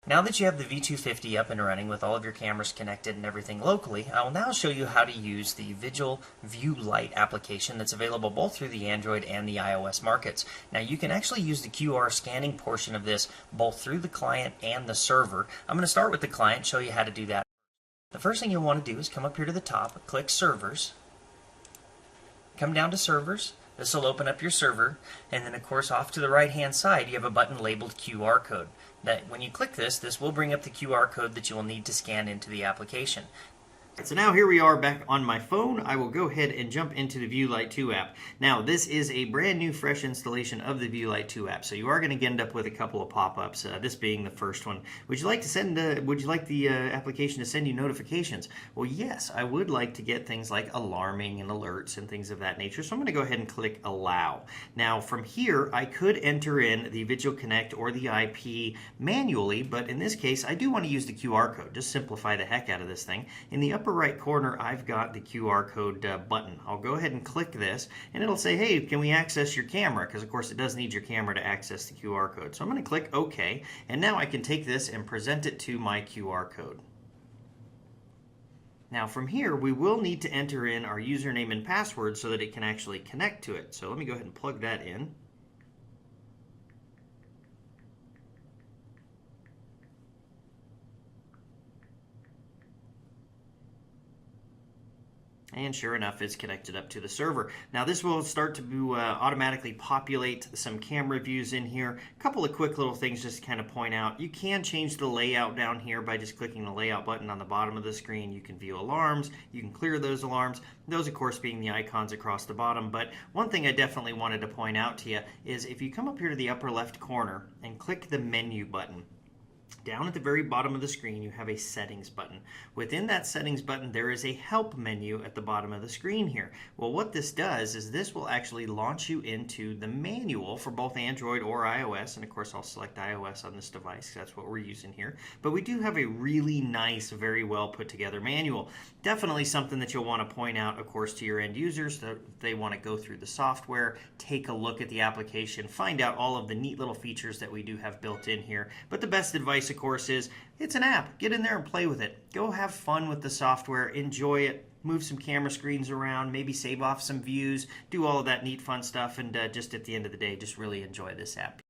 Now that you have the V250 up and running with all of your cameras connected and everything locally, I will now show you how to use the Visual View Lite application that's available both through the Android and the iOS markets. Now you can actually use the QR scanning portion of this both through the client and the server. I'm going to start with the client, show you how to do that. The first thing you'll want to do is come up here to the top, click Servers, come down to Servers. This will open up your server, and then of course off to the right hand side you have a button labeled QR code. That when you click this, this will bring up the QR code that you will need to scan into the application. So now here we are back on my phone. I will go ahead and jump into the View Lite 2 app. Now this is a brand new fresh installation of the View Lite 2 app, so you are going to end up with a couple of pop-ups, this being the first one. Would you like the application to send you notifications? Well, yes, I would like to get things like alarming and alerts and things of that nature, so I'm going to go ahead and click Allow. Now from here I could enter in the Visual Connect or the IP manually, but in this case I do want to use the QR code. Just simplify the heck out of this thing. In the upper right corner I've got the QR code button. I'll go ahead and click this and it'll say, hey, can we access your camera? Because of course it does need your camera to access the QR code. So I'm going to click OK, and now I can take this and present it to my QR code. Now from here we will need to enter in our username and password so that it can actually connect to it. So let me go ahead and plug that in. And sure enough, it's connected up to the server. Now this will start to automatically populate some camera views in here. A couple of quick little things just to kind of point out. You can change the layout down here by just clicking the layout button on the bottom of the screen. You can view alarms. You can clear those alarms. Those, of course, being the icons across the bottom. But one thing I definitely wanted to point out to you is if you come up here to the upper left corner and click the menu button, down at the very bottom of the screen, you have a settings button. Within that settings button, there is a help menu at the bottom of the screen here. Well, what this does is this will actually launch you into the manual for both Android or iOS. And of course, I'll select iOS on this device. That's what we're using here. But we do have a really nice, very well put together manual. Definitely something that you'll want to point out, of course, to your end users that they want to go through the software, take a look at the application, find out all of the neat little features that we do have built in here. But the best advice, of course, is it's an app. Get in there and play with it. Go have fun with the software. Enjoy it. Move some camera screens around. Maybe save off some views. Do all of that neat fun stuff. And just at the end of the day, just really enjoy this app.